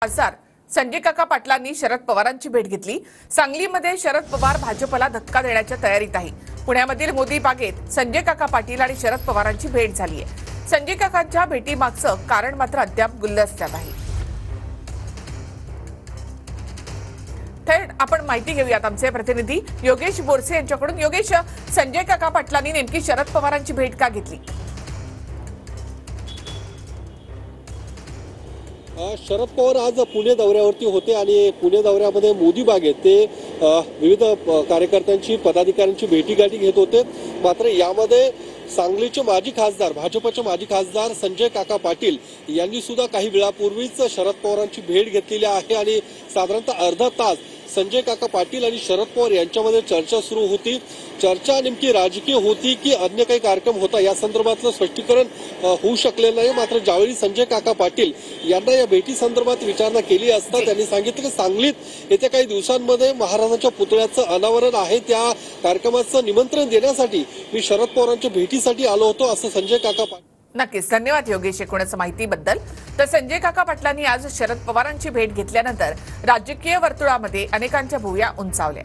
खासदार संजय काका पाटलांनी शरद पवारांची भेट घेतली। सांगलीमध्ये शरद पवार भाजपला धक्का देण्याच्या तयारीत आहे। पुण्यामधील मोदी बागेत संजय काका पाटील आणि शरद पवारांची भेट झाली आहे। संजय काकांच्या भेटीमागचं कारण मात्र अद्याप गुलदस्त्यात आहे। थेट आपण माहिती घेऊयात आमचे प्रतिनिधी योगेश बोरसे यांच्याकडून। योगेश, संजय काका पाटलांनी नेमकी शरद पवारांची भेट का घेतली? शरद पवार आज पुणे दौऱ्यावरती होते आणि पुणे दौऱ्यामध्ये मोदी बागेत ते विविध कार्यकर्त्यांची पदाधिकाऱ्यांची भेटीगाठी घेत होते। मात्र यामध्ये सांगलीचे माजी खासदार भाजपचे माजी खासदार संजय काका पाटील यांनी सुद्धा काही वेळापूर्वीच शरद पवारांची भेट घेतलेली आहे आणि साधारणतः अर्धा तास संजय काका पाटील आणि शरद पवार यांच्यामध्ये चर्चा सुरू होती। चर्चा नेमकी राजकीय होती की अन्य काही कार्यक्रम होता या संदर्भातलं स्पष्टीकरण होऊ शकलेलं नाही। मात्र ज्यावेळी संजय काका पाटील यांना या भेटी संदर्भात विचारणा केली असता त्यांनी सांगितलं की सांगलीत येत्या काही दिवसांमध्ये महाराजांच्या पुतळ्याचं अनावरण आहे, त्या कार्यक्रमाचं निमंत्रण देण्यासाठी मी शरद पवारांच्या भेटीसाठी आलो होतो असं संजय काका पाटील। नक्कीच, धन्यवाद योगेश एकूणच माहितीबद्दल। तर संजय काका पाटलांनी आज शरद पवारांची भेट घेतल्यानंतर राजकीय वर्तुळामध्ये अनेकांच्या भुवया उंचावल्या।